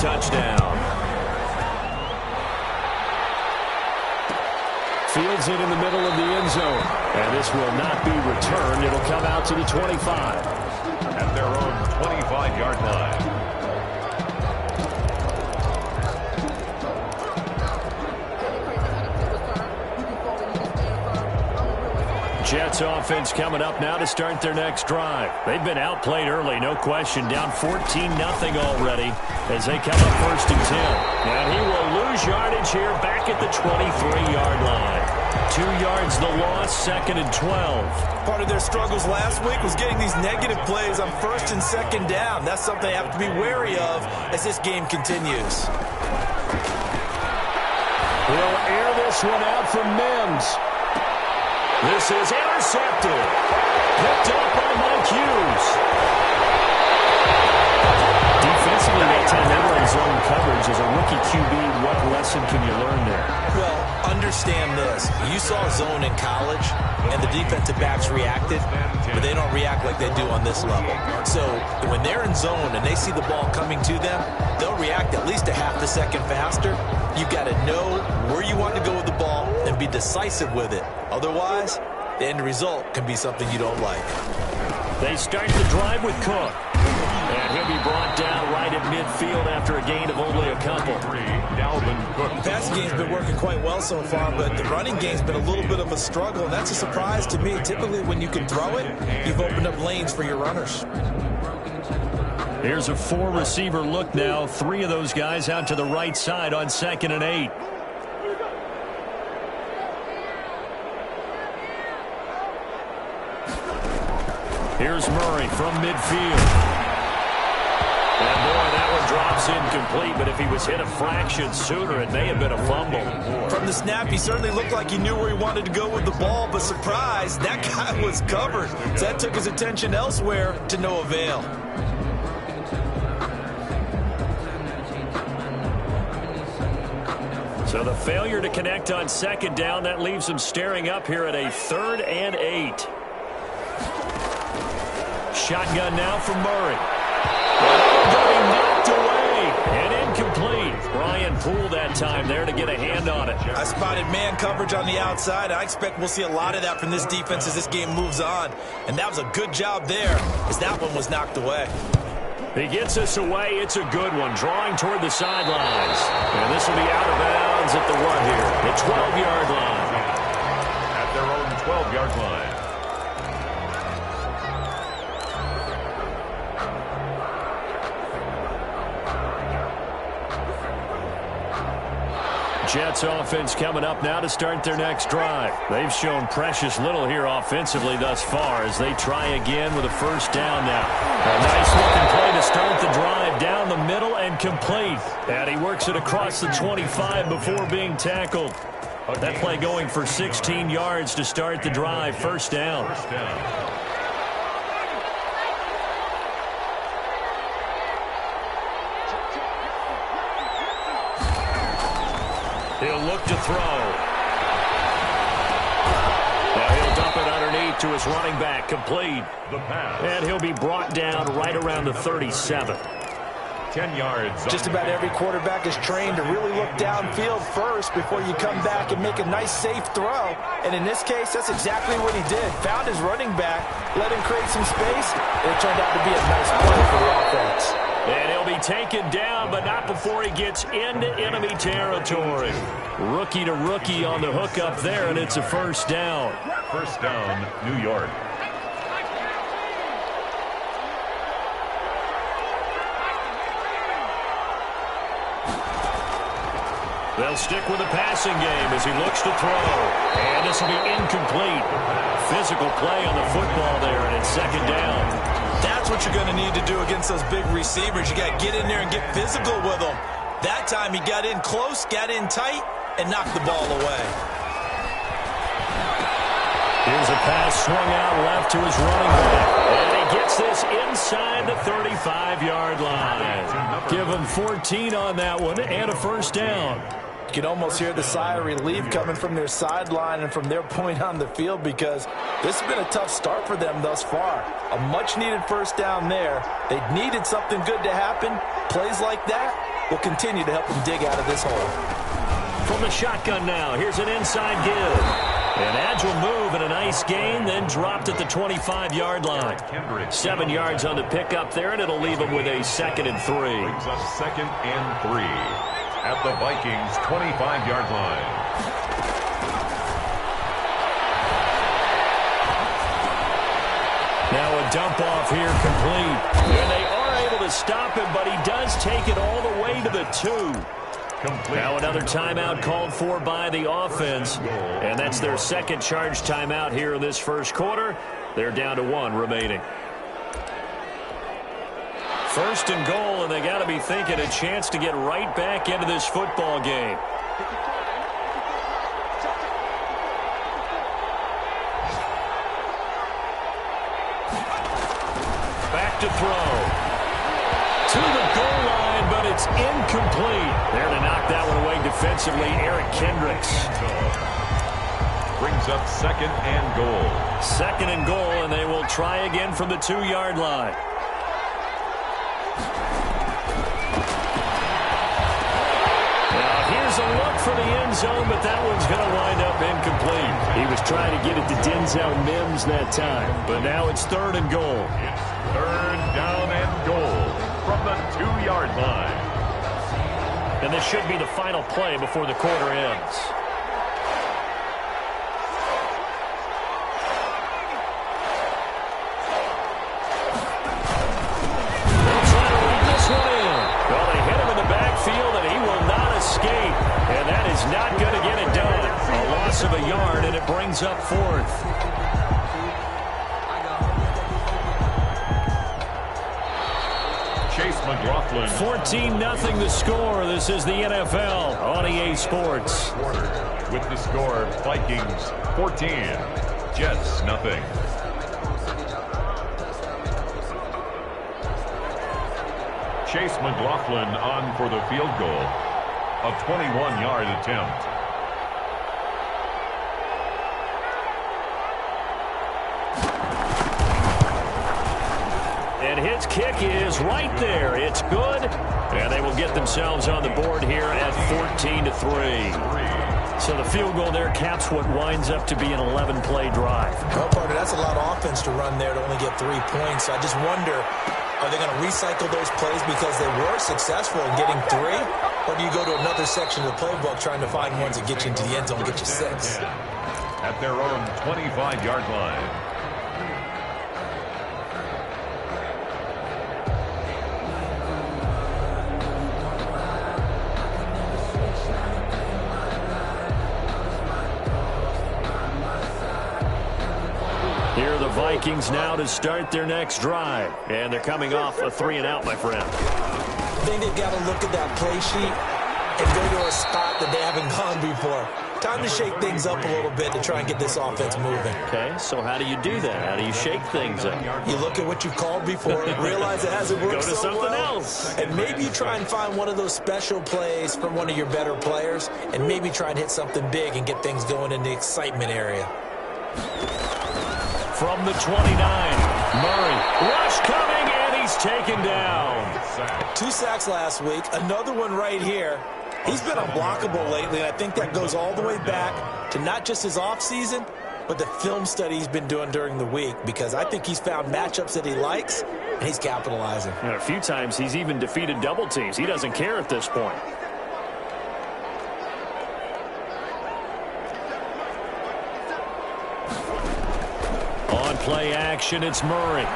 touchdown. Fields it in the middle of the end zone. And this will not be returned. It'll come out to the 25. At their own 25-yard line. Jets offense coming up now to start their next drive. They've been outplayed early, no question. Down 14-0 already as they come up 1st and 10. And he will lose yardage here back at the 23-yard line. 2 yards the loss, 2nd and 12. Part of their struggles last week was getting these negative plays on 1st and 2nd down. That's something they have to be wary of as this game continues. He'll air this one out from Mims. This is intercepted. Picked up by Mike Hughes. Defensively, they tend to run zone coverage. As a rookie QB, what lesson can you learn there? Well, understand this. You saw zone in college, and the defensive backs reacted, but they don't react like they do on this level. So when they're in zone and they see the ball coming to them, they'll react at least a half a second faster. You've got to know where you want to go with the ball and be decisive with it. Otherwise, the end result can be something you don't like. They start the drive with Cook. And he'll be brought down right at midfield after a gain of only a couple. The passing game's been working quite well so far, but the running game's been a little bit of a struggle, and that's a surprise to me. Typically, when you can throw it, you've opened up lanes for your runners. Here's a 4-receiver look now. 3 of those guys out to the right side on 2nd and 8. Here's Murray from midfield. And boy, that one drops incomplete, but if he was hit a fraction sooner, it may have been a fumble. From the snap, he certainly looked like he knew where he wanted to go with the ball, but surprise, that guy was covered. So that took his attention elsewhere to no avail. So the failure to connect on 2nd down, that leaves him staring up here at a 3rd and 8. Shotgun now from Murray. Getting knocked away and incomplete. Ryan Poole that time there to get a hand on it. I spotted man coverage on the outside. I expect we'll see a lot of that from this defense as this game moves on. And that was a good job there as that one was knocked away. He gets us away. It's a good one. Drawing toward the sidelines. And this will be out of bounds at the what here? The 12-yard line. At their own 12-yard line. Jets offense coming up now to start their next drive. They've shown precious little here offensively thus far as they try again with a 1st down now. A nice looking play to start the drive down the middle and complete. And he works it across the 25 before being tackled. That play going for 16 yards to start the drive. 1st down. He'll look to throw. Now he'll dump it underneath to his running back. Complete. And he'll be brought down right around the 37. 10 yards. Just about every quarterback is trained to really look downfield first before you come back and make a nice, safe throw. And in this case, that's exactly what he did. Found his running back, let him create some space, and it turned out to be a nice play for the offense. And he'll be taken down, but not before he gets into enemy territory. Rookie to rookie on the hook up there, and it's a 1st down. 1st down, New York. They'll stick with the passing game as he looks to throw. And this will be incomplete. Physical play on the football there, and it's 2nd down. That's what you're going to need to do against those big receivers. You got to get in there and get physical with them. That time he got in close, got in tight, and knocked the ball away. Here's a pass swung out left to his running back. And he gets this inside the 35-yard line. Give him 14 on that one and a 1st down. You can almost hear the sigh of relief coming from their sideline and from their point on the field because this has been a tough start for them thus far. A much-needed 1st down there. They needed something good to happen. Plays like that will continue to help them dig out of this hole. From the shotgun now, here's an inside give. An agile move and a nice gain, then dropped at the 25-yard line. 7 yards on the pickup there, and it'll leave him with a 2nd and 3. Brings up 2nd and 3 at the Vikings' 25-yard line. Now a dump off here complete. And they are able to stop him, but he does take it all the way to the 2. Now another timeout called for by the offense. And that's their 2nd charge timeout here in this first quarter. They're down to 1 remaining. 1st and goal, and they got to be thinking a chance to get right back into this football game. Back to throw. To the goal line, but it's incomplete. There to knock that one away defensively, Eric Kendricks. Brings up 2nd and goal. 2nd and goal, and they will try again from the 2-yard line. Now here's a look for the end zone, but that one's going to wind up incomplete. He was trying to get it to Denzel Mims that time, but now it's 3rd and goal. It's 3rd down and goal from the 2-yard line. And this should be the final play before the quarter ends. They'll try to run this one in. Well, they hit him in the backfield, and he will not escape. And that is not going to get it done. A loss of a yard, and it brings up 4th. McLaughlin. 14-0 the score. This is the NFL on EA Sports. With the score, Vikings 14, Jets nothing. Chase McLaughlin on for the field goal. A 21-yard attempt. And his kick is right there. It's good. And they will get themselves on the board here at 14-3. So the field goal there caps what winds up to be an 11-play drive. Well, partner, that's a lot of offense to run there to only get 3 points. So I just wonder, are they going to recycle those plays because they were successful in getting 3? Or do you go to another section of the playbook trying to find ones that get you into the end zone and get you 6? At their own 25-yard line. Here are the Vikings now to start their next drive. And they're coming off a 3-and-out, my friend. I think they've got to look at that play sheet and go to a spot that they haven't gone before. Time to shake things up a little bit to try and get this offense moving. Okay, so how do you do that? How do you shake things up? You look at what you've called before, realize it hasn't worked Go to so something well, else. and maybe you try and find one of those special plays from one of your better players, and maybe try and hit something big and get things going in the excitement area. From the 29, Murray. Rush coming, and he's taken down. 2 sacks last week, another one right here. He's been unblockable lately, and I think that goes all the way back to not just his offseason, but the film study he's been doing during the week, because I think he's found matchups that he likes, and he's capitalizing. And a few times he's even defeated double teams. He doesn't care at this point. On play action, it's Murray.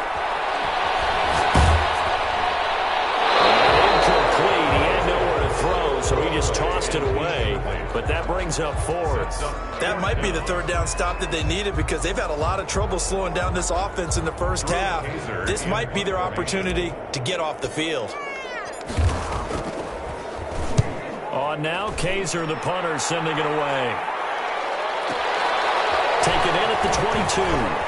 Incomplete. He had nowhere to throw, so he just tossed it away. But that brings up 4th. That might be the 3rd down stop that they needed, because they've had a lot of trouble slowing down this offense in the first half. This might be their opportunity to get off the field. On now, Kaiser, the punter, sending it away. Taken in at the 22.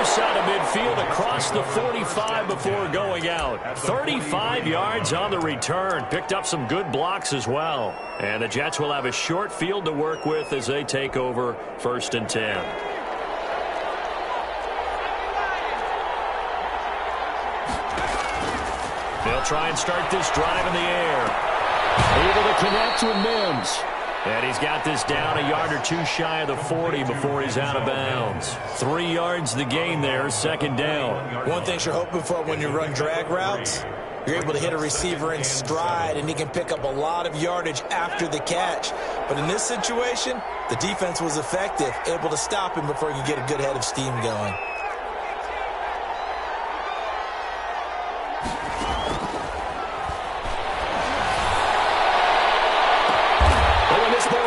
Side of midfield across the 45 before going out. 35 yards on the return. Picked up some good blocks as well. And the Jets will have a short field to work with as they take over 1st and 10. They'll try and start this drive in the air. Able to connect with Mims. And he's got this down a yard or two shy of the 40 before he's out of bounds. 3 yards the gain there, second down. One thing you're hoping for when you run drag routes, you're able to hit a receiver in stride, and he can pick up a lot of yardage after the catch. But in this situation, the defense was effective, able to stop him before he could get a good head of steam going.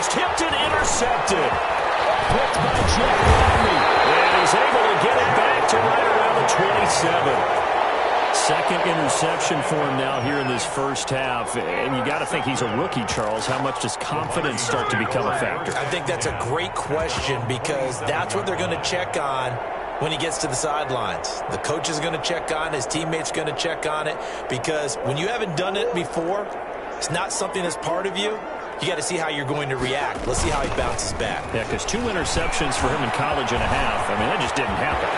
Tipped and intercepted. Picked by Jeff Rodney. And he's able to get it back to right around the 27. Second interception for him now here in this first half. And you got to think he's a rookie, Charles. How much does confidence start to become a factor? I think that's a great question because that's what they're going to check on when he gets to the sidelines. The coach is going to check on it. His teammates going to check on it because when you haven't done it before, it's not something that's part of you. You got to see how you're going to react. Let's see how he bounces back. Yeah, because 2 interceptions for him in college and a half. I mean, that just didn't happen.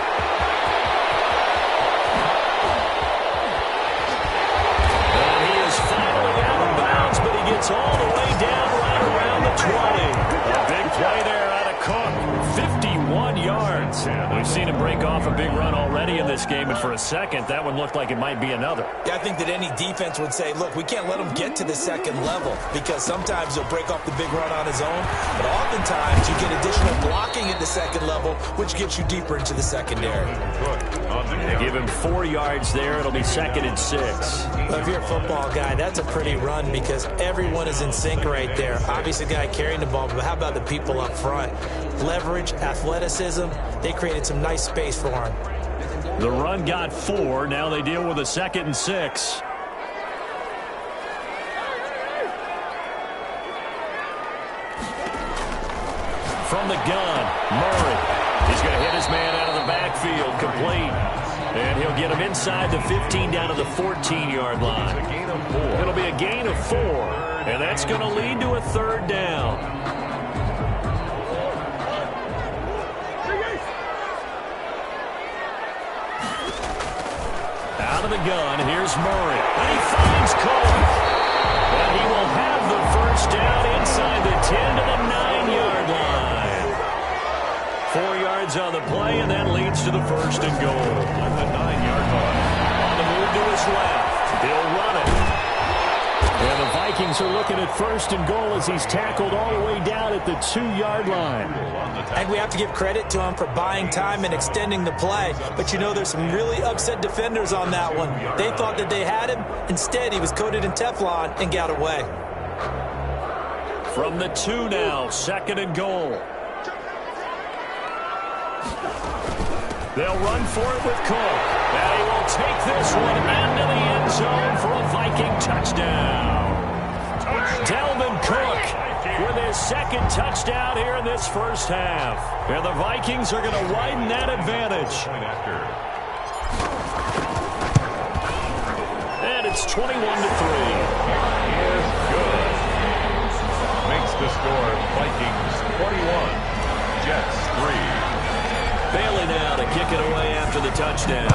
And he is finally out of bounds, but he gets all the way down right around the 20. A big play there out of Cook. 51 yards. We've seen him break off a big run already in this game, and for a second, that one looked like it might be another. Yeah, I think that any defense would say, look, we can't let him get to the second level because sometimes he'll break off the big run on his own, but oftentimes you get additional blocking at the second level, which gets you deeper into the secondary. They give him 4 yards there. It'll be 2nd and 6. Well, if you're a football guy, that's a pretty run because everyone is in sync right there. Obviously, the guy carrying the ball, but how about the people up front? Leverage, athleticism, they created some nice space for him. The run got 4. Now they deal with a 2nd and 6. From the gun, Murray. He's going to hit his man out of the backfield, complete. And he'll get him inside the 15 down to the 14-yard line. It'll be a gain of 4. And that's going to lead to a 3rd down. Out of the gun, here's Murray. And he finds Cole. And he will have the first down inside the 10 to the 9-yard line. 4 yards on the play, and that leads to the 1st and goal. At the 9-yard line. On the move to his left. He'll run it. And the Vikings are looking at 1st and goal as he's tackled all the way down at the 2-yard line. And we have to give credit to him for buying time and extending the play. But you know, there's some really upset defenders on that one. They thought that they had him. Instead, he was coated in Teflon and got away. From the 2 now, 2nd and goal. They'll run for it with Cook. And he will take this one into the end zone for a Viking touchdown. Dalvin Cook with his 2nd touchdown here in this first half. And the Vikings are going to widen that advantage. And it's 21-3. Good. Makes the score Vikings 21, Jets 3. Bailey now to kick it away after the touchdown.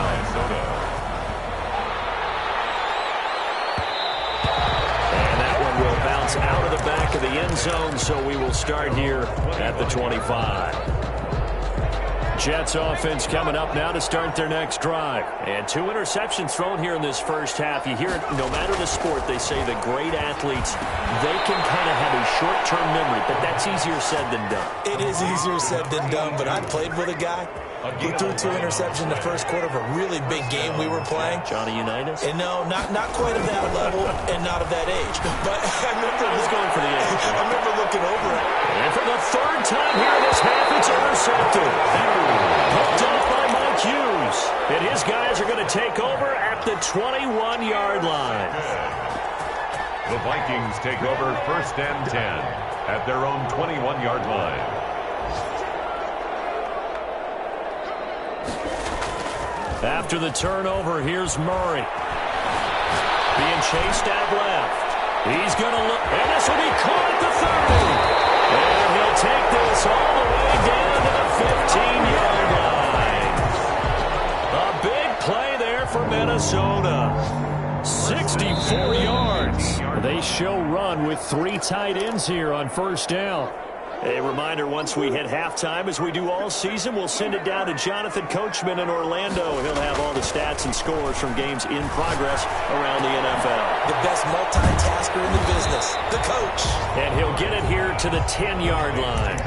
And that one will bounce out of the back of the end zone, so we will start here at the 25. Jets offense coming up now to start their next drive. And 2 interceptions thrown here in this first half. You hear it, no matter the sport, they say the great athletes, they can kind of have a short-term memory, but that's easier said than done. It is easier said than done, but I played with a guy who threw 2 interceptions in the first quarter of a really big game we were playing. Johnny Unitas? And no, not quite of that level and not of that age. But I remember going for the age. I remember looking over it. And for the 3rd time here in this half, it's intercepted. Picked off by Mike Hughes. And his guys are going to take over at the 21-yard line. The Vikings take over 1st and 10 at their own 21-yard line. After the turnover, here's Murray. Being chased out left. He's going to look, and this will be caught at the 30. And he'll take this all the way down to the 15-yard line. A big play there for Minnesota. 64 yards. They show run with 3 tight ends here on first down. A reminder, once we hit halftime, as we do all season, we'll send it down to Jonathan Coachman in Orlando. He'll have all the stats and scores from games in progress around the NFL. The best multitasker in the business, the coach. And he'll get it here to the 10-yard line.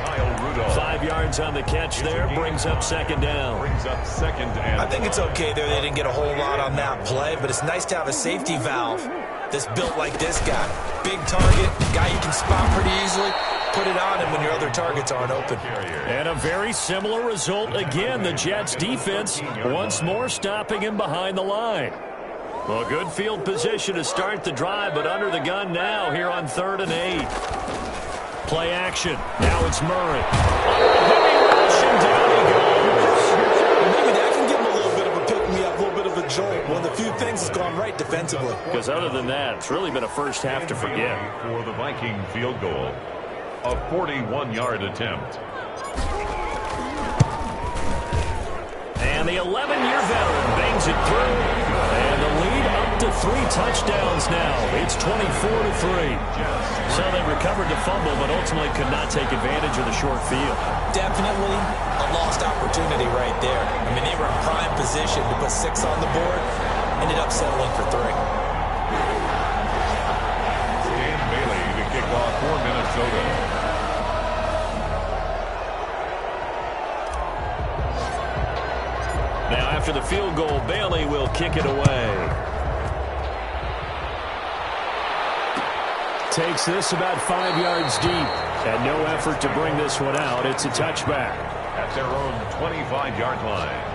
5 yards on the catch there, brings up second down. I think it's okay there. They didn't get a whole lot on that play, but it's nice to have a safety valve that's built like this guy. Big target, guy you can spot pretty easily. Put it on him when your other targets aren't open. And a very similar result again. The Jets defense once more stopping him behind the line. Well, good field position to start the drive, but under the gun now here on 3rd and 8. Play action. Now it's Murray. Heavy rush, and down he goes. Maybe that can give him a little bit of a pick-me-up, a little bit of a jolt. One of the few things that's gone right defensively. Because other than that, it's really been a first half to forget. For the Viking field goal. A 41-yard attempt. And the 11-year veteran bangs it through. And the lead up to 3 touchdowns now. It's 24-3. So they recovered the fumble, but ultimately could not take advantage of the short field. Definitely a lost opportunity right there. I mean, they were in prime position to put 6 on the board. Ended up settling for 3. Dan Bailey to kick off for Minnesota. Now, after the field goal, Bailey will kick it away. Takes this about 5 yards deep. And no effort to bring this one out. It's a touchback. At their own 25-yard line.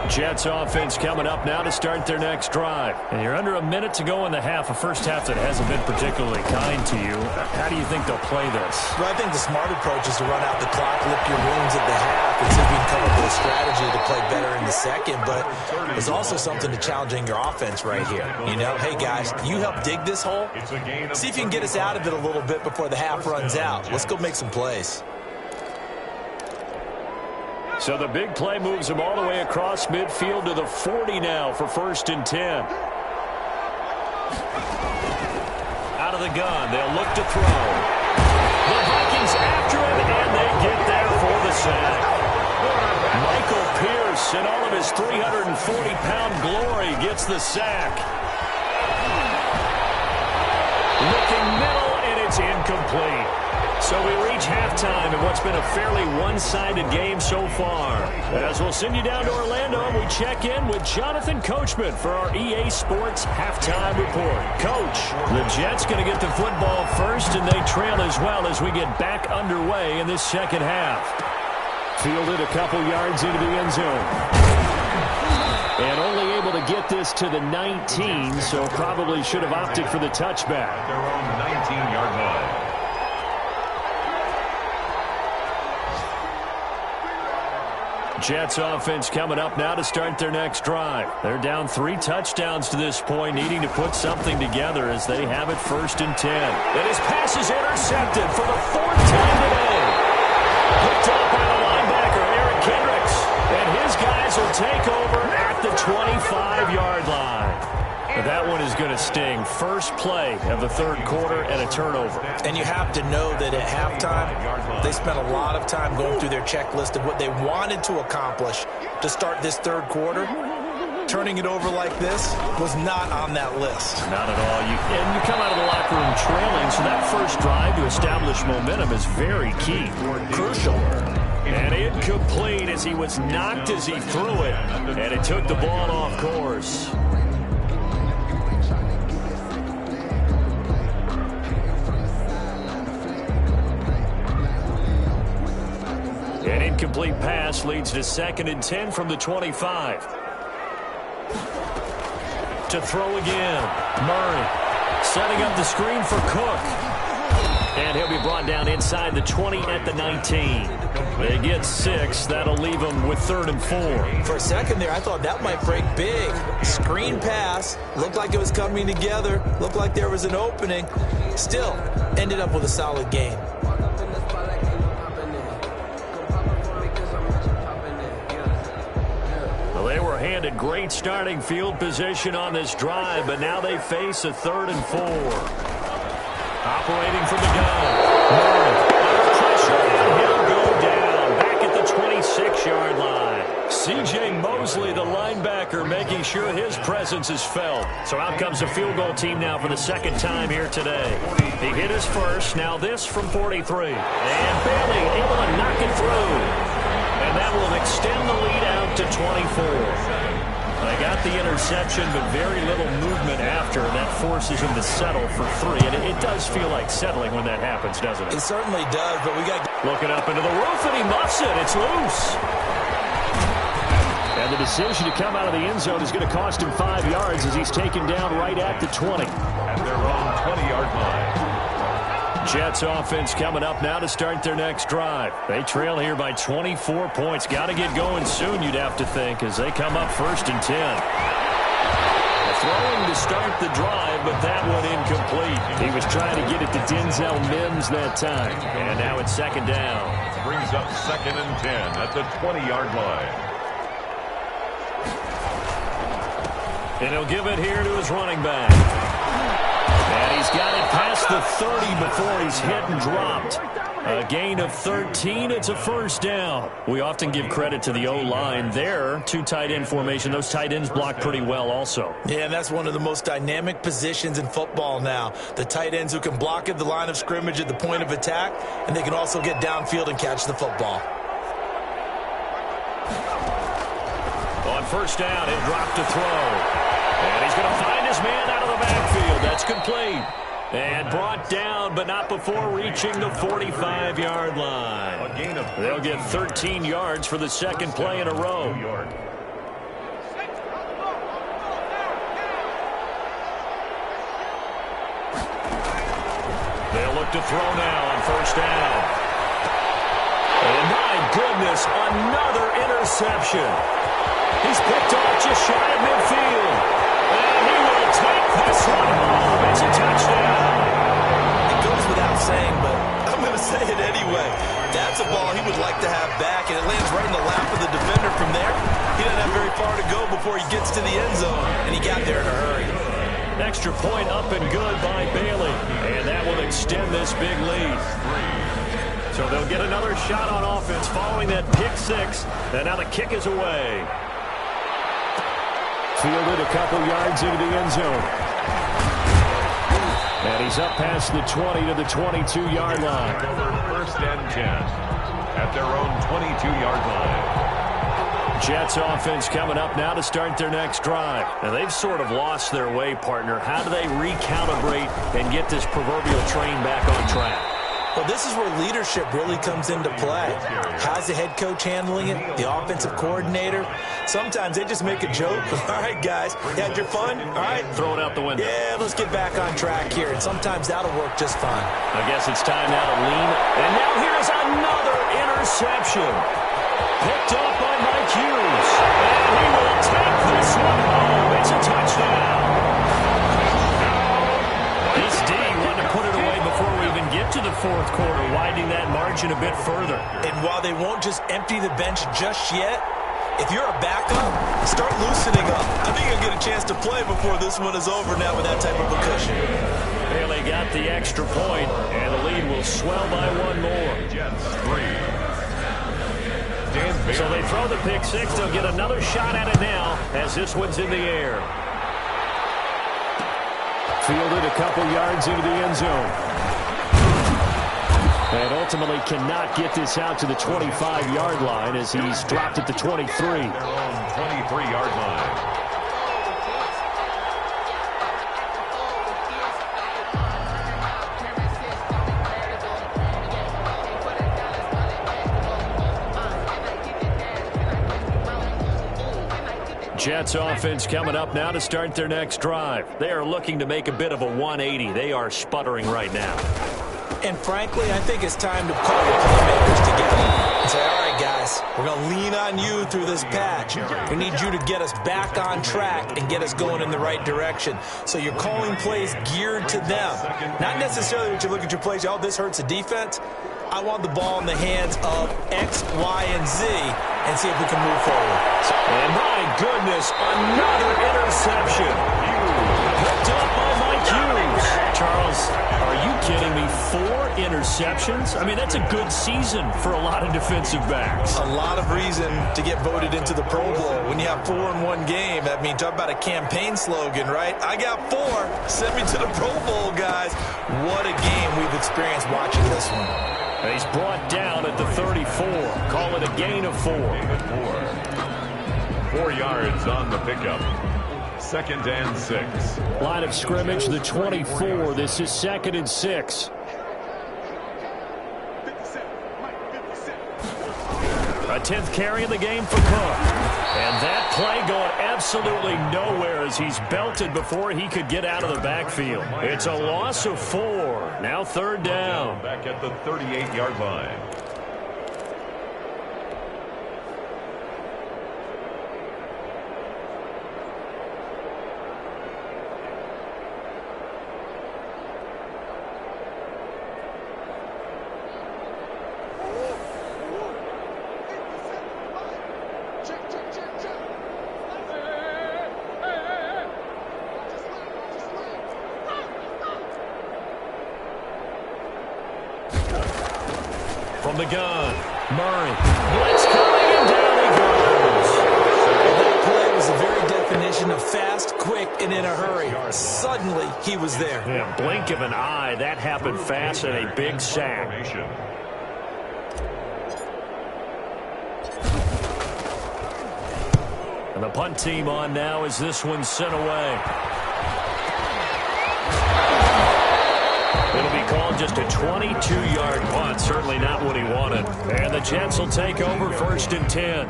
Jets offense coming up now to start their next drive. And you're under a minute to go in the half, a first half that hasn't been particularly kind to you. How do you think they'll play this? Well, I think the smart approach is to run out the clock, lick your wounds at the half, and see if you can come up with a strategy to play better in the second. But there's also something to challenging your offense right here. You know, hey, guys, you help dig this hole. See if you can get us out of it a little bit before the half runs out. Let's go make some plays. So the big play moves him all the way across midfield to the 40 now for 1st and 10. Out of the gun, they'll look to throw. The Vikings after him, and they get there for the sack. Michael Pierce, in all of his 340-pound glory, gets the sack. Looking middle, and it's incomplete. So we reach halftime in what's been a fairly one-sided game so far. As we'll send you down to Orlando, we check in with Jonathan Coachman for our EA Sports Halftime Report. Coach, the Jets going to get the football first, and they trail as well as we get back underway in this second half. Fielded a couple yards into the end zone. And only able to get this to the 19, so probably should have opted for the touchback. Their own 19-yard line. Jets offense coming up now to start their next drive. They're down 3 touchdowns to this point, needing to put something together as they have it 1st and 10. And his pass is intercepted for the 4th time today. Picked up by the linebacker, Eric Kendricks. And his guys will take over at the 25-yard line. But that one is going to sting. First play of the 3rd quarter and a turnover. And you have to know that at halftime, they spent a lot of time going through their checklist of what they wanted to accomplish to start this 3rd quarter. Turning it over like this was not on that list. Not at all. And you come out of the locker room trailing, so that first drive to establish momentum is very key. Crucial. And incomplete as he was knocked as he threw it. And it took the ball off course. An incomplete pass leads to 2nd and 10 from the 25. To throw again. Murray setting up the screen for Cook. And he'll be brought down inside the 20 at the 19. They get 6. That'll leave them with 3rd and 4. For a second there, I thought that might break big. Screen pass. Looked like it was coming together. Looked like there was an opening. Still, ended up with a solid game. They were handed great starting field position on this drive, but now they face a 3rd and 4. Operating from the gun. Under pressure, and he'll go down. Back at the 26-yard line. C.J. Mosley, the linebacker, making sure his presence is felt. So out comes the field goal team now for the 2nd time here today. He hit his first. Now this from 43. And Bailey able to knock it through. And that will extend the lead out to 24. They got the interception, but very little movement after. That forces him to settle for 3. And it does feel like settling when that happens, doesn't it? It certainly does, but we got... Looking up into the roof, and he muffs it. It's loose. And the decision to come out of the end zone is going to cost him 5 yards as he's taken down right at the 20. At their own 20-yard line. Jets offense coming up now to start their next drive. They trail here by 24 points. Got to get going soon, you'd have to think, as they come up 1st and 10. Throwing to start the drive, but that one incomplete. He was trying to get it to Denzel Mims that time. And now it's 2nd down. Brings up 2nd and 10 at the 20-yard line. And he'll give it here to his running back. And he's got it past the 30 before he's hit and dropped. A gain of 13. It's a 1st down. We often give credit to the O-line there. 2 tight end formation. Those tight ends block pretty well also. Yeah, and that's one of the most dynamic positions in football now. The tight ends who can block at the line of scrimmage at the point of attack, and they can also get downfield and catch the football. On 1st down, he'll drop to throw. And he's going to find his man out of the backfield. That's complete. And brought down, but not before reaching the 45-yard line. They'll get 13 yards for the 2nd play in a row. They'll look to throw now on 1st down. And my goodness, another interception. He's picked off just shy of midfield. And he will take this one home. It's a touchdown. It goes without saying, but I'm going to say it anyway. That's a ball he would like to have back, and it lands right in the lap of the defender from there. He doesn't have very far to go before he gets to the end zone, and he got there in a hurry. Extra point up and good by Bailey. And that will extend this big lead. So they'll get another shot on offense following that pick 6. And now the kick is away. Fielded a couple yards into the end zone. And he's up past the 20 to the 22-yard line. 1st and 10 at their own 22-yard line. Jets offense coming up now to start their next drive. Now they've sort of lost their way, partner. How do they recalibrate and get this proverbial train back on track? Well, this is where leadership really comes into play. How's the head coach handling it? The offensive coordinator? Sometimes they just make a joke. All right, guys, you had your fun? All right. Throw it out the window. Yeah, let's get back on track here. And sometimes that'll work just fine. I guess it's time now to lean. And now here's another interception. Picked up by Mike Hughes. And he will take this one home. It's a touchdown. This D wanted to put it away before we even get to the 4th quarter, widening that margin a bit further. And while they won't just empty the bench just yet, if you're a backup, start loosening up. I think you'll get a chance to play before this one is over now with that type of a cushion. Bailey got the extra point, and the lead will swell by 1 more. Jets 3. So they throw the pick 6. They'll get another shot at it now as this one's in the air. Fielded a couple yards into the end zone. And ultimately cannot get this out to the 25-yard line as he's dropped at the 23. Their own 23-yard line. Jets offense coming up now to start their next drive. They are looking to make a bit of a 180. They are sputtering right now. And frankly, I think it's time to call your playmakers together and say, all right, guys, we're going to lean on you through this patch. We need you to get us back on track and get us going in the right direction. So you're calling plays geared to them. Not necessarily that you look at your plays, oh, this hurts the defense. I want the ball in the hands of X, Y, and Z and see if we can move forward. And my goodness, another interception. Picked up by Mike Hughes. Charles, are you kidding me? 4 interceptions? I mean, that's a good season for a lot of defensive backs. A lot of reason to get voted into the Pro Bowl. When you have 4 in one game, I mean, talk about a campaign slogan, right? I got 4. Send me to the Pro Bowl, guys. What a game we've experienced watching this one. He's brought down at the 34. Call it a gain of 4. 4 yards on the pickup. 2nd and 6. Line of scrimmage, the 24. This is 2nd and 6. A 10th carry in the game for Cook. And that play going absolutely nowhere as he's belted before he could get out of the backfield. It's a loss of 4. Now 3rd down. Back at the 38-yard line. From the gun, Murray. Blitz coming, and down he goes. That play was the very definition of fast, quick, and in a hurry. Suddenly, he was there. Yeah, blink of an eye. That happened fast and a big sack. And the punt team on now as this one's sent away. It'll be called just a 22-yard punt. Certainly not what he wanted. And the Jets will take over 1st and 10.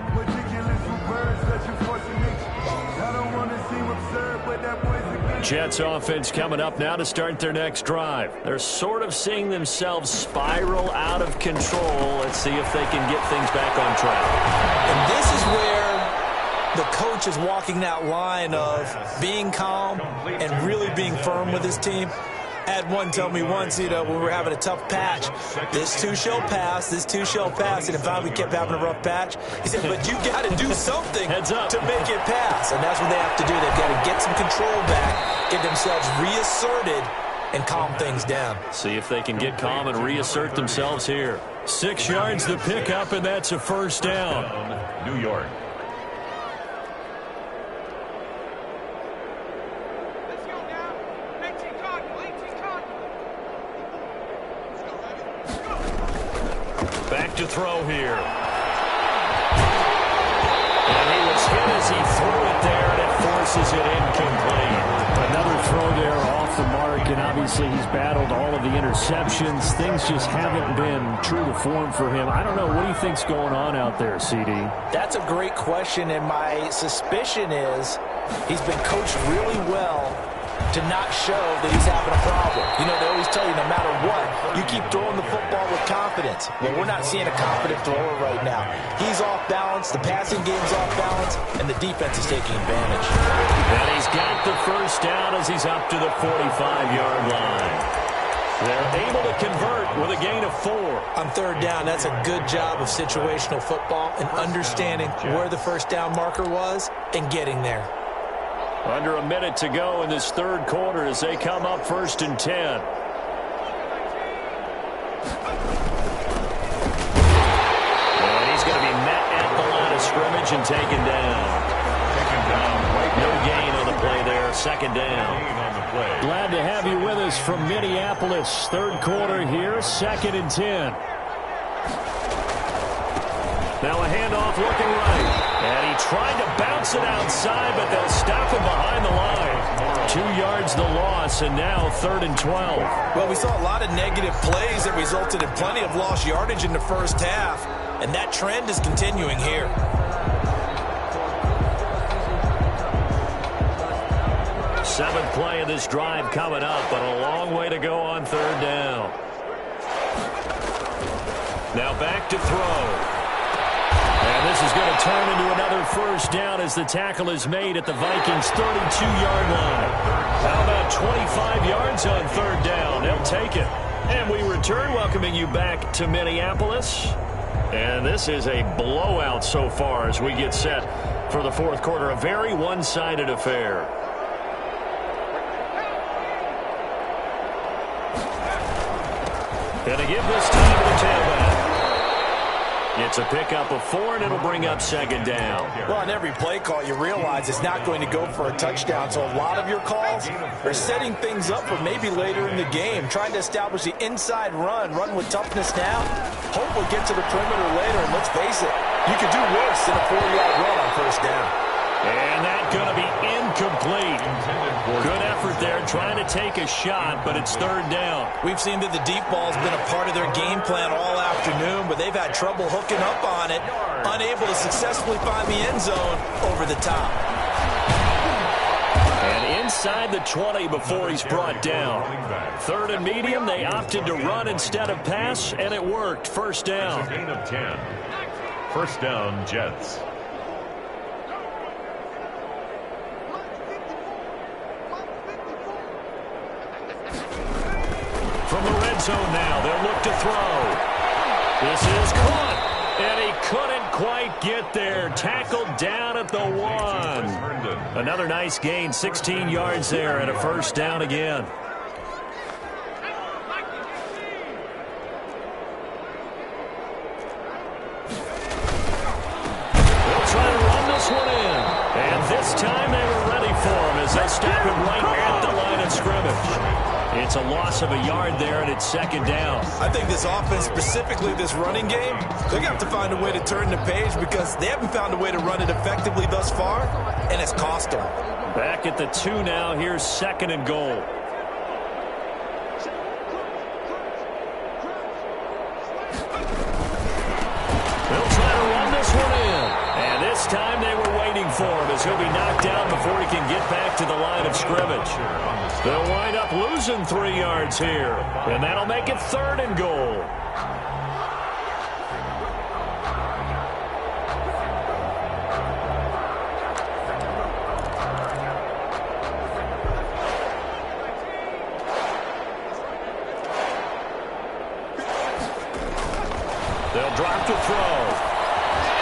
Jets offense coming up now to start their next drive. They're sort of seeing themselves spiral out of control. Let's see if they can get things back on track. And this is where the coach is walking that line of being calm and really being firm with his team. I had one tell me once, when we were having a tough patch, this too shall pass, this too shall pass, and finally we kept having a rough patch. He said, but you got to do something to make it pass, and that's what they have to do. They've got to get some control back, get themselves reasserted, and calm things down. See if they can get calm and reassert themselves here. 6 yards to pick up, and that's a 1st down. New York. Back to throw here. And he was hit as he threw it there, and it forces it incomplete. Another throw there off the mark, and obviously he's battled all of the interceptions. Things just haven't been true to form for him. I don't know. What do you think's going on out there, CD? That's a great question, and my suspicion is he's been coached really well to not show that he's having a problem. They always tell you no matter what, you keep throwing the football with confidence. Well, we're not seeing a confident thrower right now. He's off balance, the passing game's off balance, and the defense is taking advantage. And he's got the 1st down as he's up to the 45-yard line. They're able to convert with a gain of 4. On 3rd down, that's a good job of situational football and understanding where the 1st down marker was and getting there. Under a minute to go in this 3rd quarter as they come up 1st and 10. And he's going to be met at the line of scrimmage and taken down. No gain on the play there. 2nd down. Glad to have you with us from Minneapolis. 3rd quarter here. 2nd and 10. Now a handoff looking right. And he tried to bounce it outside, but they'll stop him behind the line. 2 yards the loss, and now 3rd and 12. Well, we saw a lot of negative plays that resulted in plenty of lost yardage in the 1st half, and that trend is continuing here. 7th play of this drive coming up, but a long way to go on 3rd down. Now back to throw. And this is going to turn into another 1st down as the tackle is made at the Vikings' 32-yard line. How about 25 yards on 3rd down? They'll take it. And we return, welcoming you back to Minneapolis. And this is a blowout so far as we get set for the fourth quarter. A very one-sided affair. Going to give this time to the tailback. It's a pickup of 4, and it'll bring up second down. Well, on every play call, you realize it's not going to go for a touchdown. So a lot of your calls are setting things up for maybe later in the game, trying to establish the inside run with toughness now. Hope we'll get to the perimeter later, and let's face it, you could do worse than a 4-yard run on first down. And that's going to be incomplete. Good effort there, trying to take a shot, but it's third down. We've seen that the deep ball's been a part of their game plan all afternoon, but they've had trouble hooking up on it, unable to successfully find the end zone over the top. And inside the 20 before he's brought down. Third and medium, they opted to run instead of pass, and it worked. First down. Gain of 10. First down, Jets. From the red zone now, they'll look to throw. This is caught, and he couldn't quite get there. Tackled down at the 1. Another nice gain, 16 yards there, and a first down again. They'll try to run this one in, and this time they were ready for him as they stop him right at the line of scrimmage. It's a loss of a yard there, and it's second down. I think this offense, specifically this running game, they're going to have to find a way to turn the page because they haven't found a way to run it effectively thus far, and it's cost them. Back at the 2 now. Here's second and goal. They'll try to run this one in. And this time they were waiting for him as he'll be knocked down before he can get back to the line of scrimmage. They'll wind up losing 3 yards here. And that'll make it third and goal. They'll drop to throw.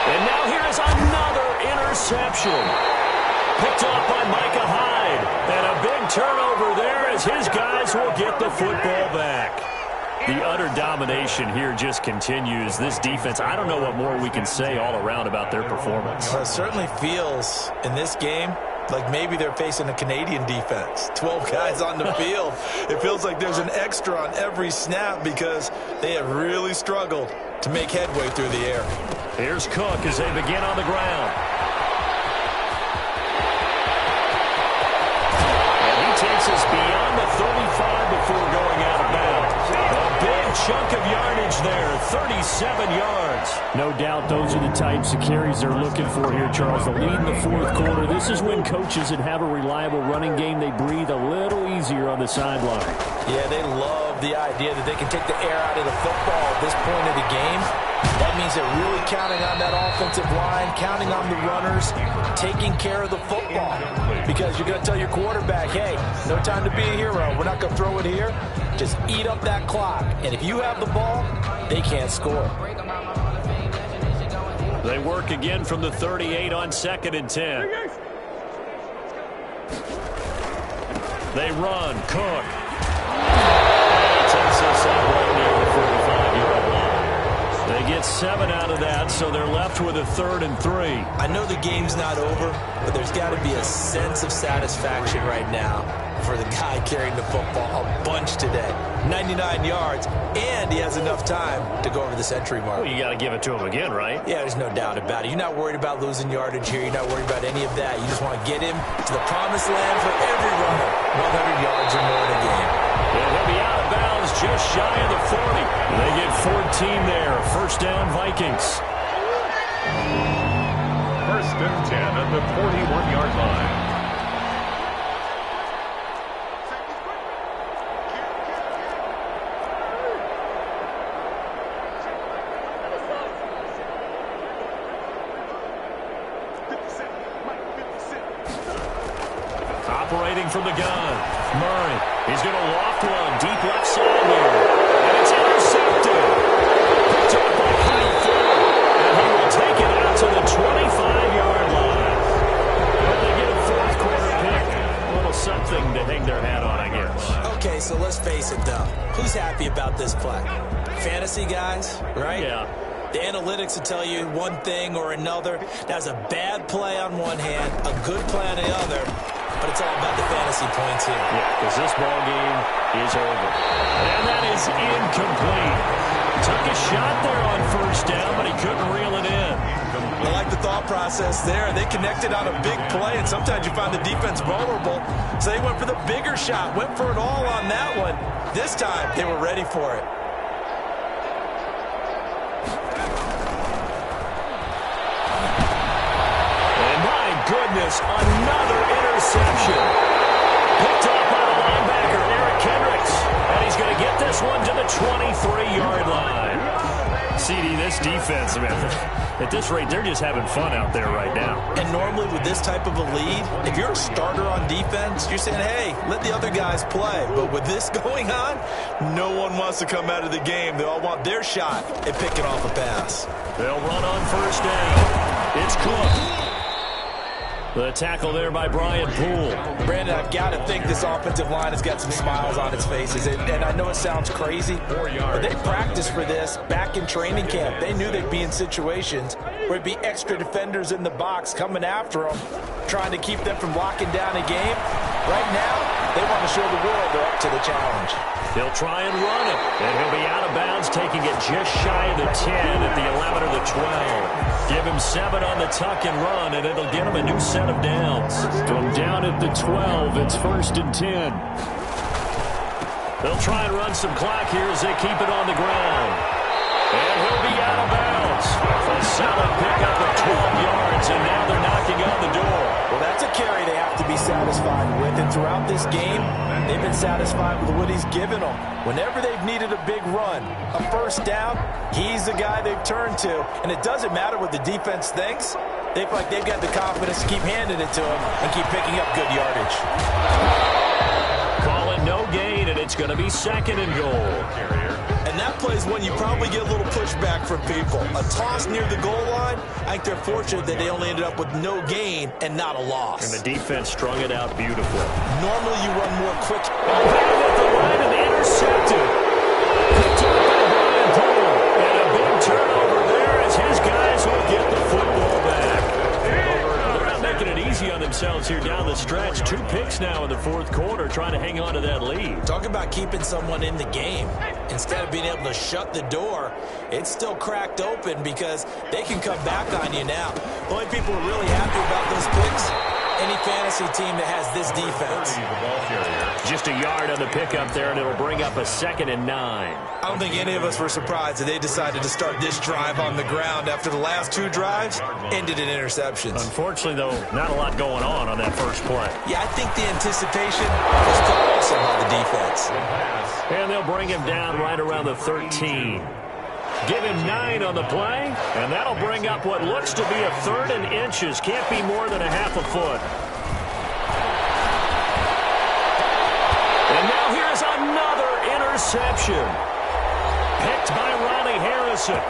And now here is another interception. Picked off by Micah Hyde. And a big turnover there as his guys will get the football back. The utter domination here just continues. This defense, I don't know what more we can say all around about their performance. Well, it certainly feels in this game like maybe they're facing a Canadian defense. 12 guys on the field. It feels like there's an extra on every snap because they have really struggled to make headway through the air. Here's Cook as they begin on the ground. And he takes us beyond the 35 before going out of bounds. A big chunk of yardage there, 37 yards. No doubt those are the types of carries they're looking for here, Charles. The lead in the fourth quarter. This is when coaches that have a reliable running game, they breathe a little easier on the sideline. Yeah, they love the idea that they can take the air out of the football at this point of the game. That means they're really counting on that offensive line, counting on the runners, taking care of the football. Because you're going to tell your quarterback, hey, no time to be a hero. We're not going to throw it here. Just eat up that clock. And if you have the ball, they can't score. They work again from the 38 on second and 10. They run. Cook. Takes us up right near the 45-yard line. They get 7 out of that, so they're left with a 3rd and 3. I know the game's not over, but there's got to be a sense of satisfaction right now for the guy carrying the football a bunch today. 99 yards, and he has enough time to go over the century mark. Well, you got to give it to him again, right? Yeah, there's no doubt about it. You're not worried about losing yardage here. You're not worried about any of that. You just want to get him to the promised land for every runner. 100 yards or more in a game. And he'll be out of bounds just shy of the 40. They get 14 there. First down, Vikings. First and 10 at the 41-yard line. Operating from the gun, Murray. He's going to loft one deep left side here. Who's happy about this play? Fantasy guys, right? Yeah. The analytics will tell you one thing or another. That's a bad play on one hand, a good play on the other, but it's all about the fantasy points here. Yeah, because this ball game is over. And that is incomplete. Took a shot there on first down, but he couldn't reel it in. I like the thought process there. They connected on a big play, and sometimes you find the defense vulnerable. So they went for the bigger shot, went for it all on that one. This time, they were ready for it. Goodness, another interception. Picked up by the linebacker, Eric Kendricks. And he's going to get this one to the 23-yard line. CD, this defense, man, at this rate, they're just having fun out there right now. And normally with this type of a lead, if you're a starter on defense, you're saying, hey, let the other guys play. But with this going on, no one wants to come out of the game. They all want their shot at picking off a pass. They'll run on first down. It's Cook. The tackle there by Brian Poole. Brandon, I've got to think this offensive line has got some smiles on its faces. And I know it sounds crazy, but they practiced for this back in training camp. They knew they'd be in situations where it'd be extra defenders in the box coming after them, trying to keep them from locking down a game. Right now, they want to show the world they're up to the challenge. He'll try and run it, and he'll be out of bounds, taking it just shy of the 10 at the 11 or the 12. Give him 7 on the tuck and run, and it'll get him a new set of downs. From down at the 12, it's 1st and 10. They'll try and run some clock here as they keep it on the ground. And he'll be out of bounds. A solid pickup of 12 yards, and now they're knocking on the door. Well, that's a carry they have to be satisfied with, and throughout this game, they've been satisfied with what he's given them. Whenever they've needed a big run, a first down, he's the guy they've turned to. And it doesn't matter what the defense thinks. They feel like they've got the confidence to keep handing it to him and keep picking up good yardage. Calling no gain, and it's going to be 2nd and goal. And that plays when you probably get a little pushback from people. A toss near the goal line, I think they're fortunate that they only ended up with no gain and not a loss. And the defense strung it out beautifully. Normally you run more quick. Back at the line and intercepted. Picked up by Brian Poole. And a big turnover there as his guys will get the football back. They're not making it easy on themselves here down the stretch. 2 picks now in the 4th quarter trying to hang on to that lead. Talk about keeping someone in the game. Instead of being able to shut the door, it's still cracked open because they can come back on you now. The only people who are really happy about those picks, any fantasy team that has this defense. Just a yard on the pickup there, and it'll bring up a 2nd and 9. I don't think any of us were surprised that they decided to start this drive on the ground after the last 2 drives ended in interceptions. Unfortunately, though, not a lot going on that first play. Yeah, I think the anticipation was put also by the defense. And they'll bring him down right around the 13. Give him 9 on the play, and that'll bring up what looks to be a 3rd and inches. Can't be more than a half a foot. And now here's another interception. Picked by Ronnie Harrison.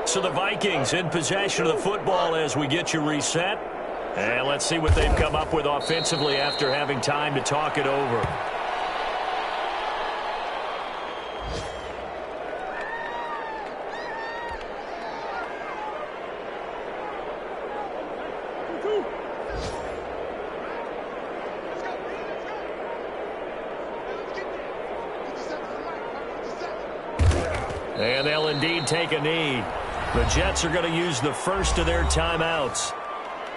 So the Vikings in possession of the football as we get you reset. And let's see what they've come up with offensively after having time to talk it over. And they'll indeed take a knee. The Jets are going to use the first of their timeouts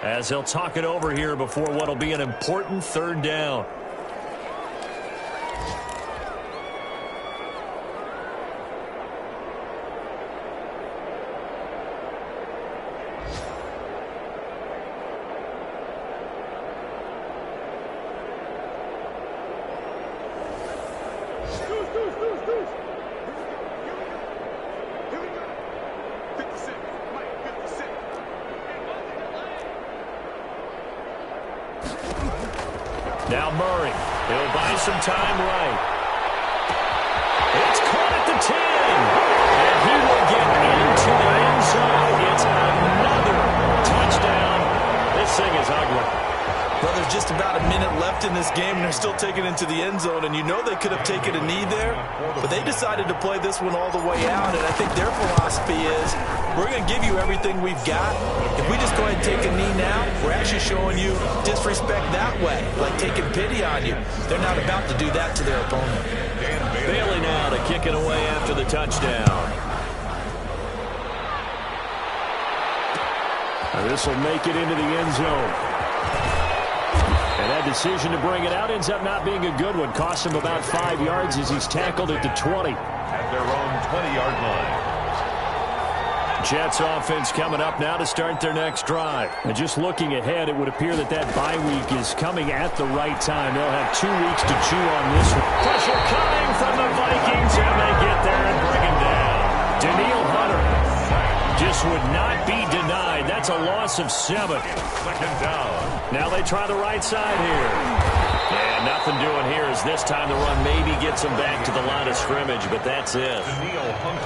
as they'll talk it over here before what will be an important 3rd down. Now Murray, he'll buy some time right. It's caught at the 10. left in this game, and they're still taking it into the end zone, and you know they could have taken a knee there, but they decided to play this one all the way out, and I think their philosophy is, we're going to give you everything we've got. If we just go ahead and take a knee now, we're actually showing you disrespect that way, like taking pity on you. They're not about to do that to their opponent. Bailey now to kick it away after the touchdown. This will make it into the end zone. And that decision to bring it out ends up not being a good one. Costs him about 5 yards as he's tackled at the 20. At their own 20-yard line. Jets offense coming up now to start their next drive. And just looking ahead, it would appear that bye week is coming at the right time. They'll have 2 weeks to chew on this one. Pressure coming from the Vikings, and they get there and bring him down. Daniil Hunter just would not be denied. That's a loss of 7. Second down. Now they try the right side here. And nothing doing here as this time the run maybe gets them back to the line of scrimmage, but that's it.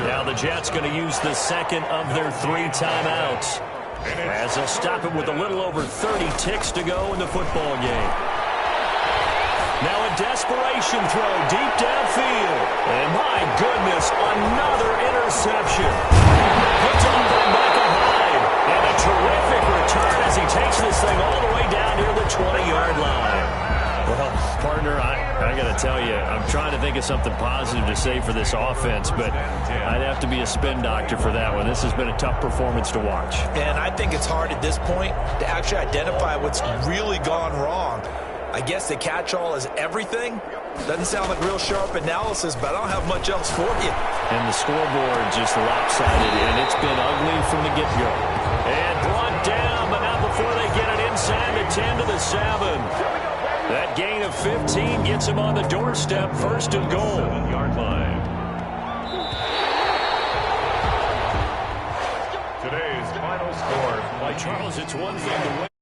Now the Jets going to use the second of their 3 timeouts as they'll stop it with a little over 30 ticks to go in the football game. Now a desperation throw deep downfield. And my goodness, another interception. Picked off by Michael Hyde. And a terrific return as he takes this thing all the way down near the 20-yard line. Well, partner, I got to tell you, I'm trying to think of something positive to say for this offense, but I'd have to be a spin doctor for that one. This has been a tough performance to watch. And I think it's hard at this point to actually identify what's really gone wrong. I guess the catch-all is everything. Doesn't sound like real sharp analysis, but I don't have much else for you. And the scoreboard just lopsided, and it's been ugly from the get-go. And brought down, but not before they get it inside the 10 to the 7. That gain of 15 gets him on the doorstep, 1st and goal. 7-yard line. Today's final score. Charles, it's one thing to win.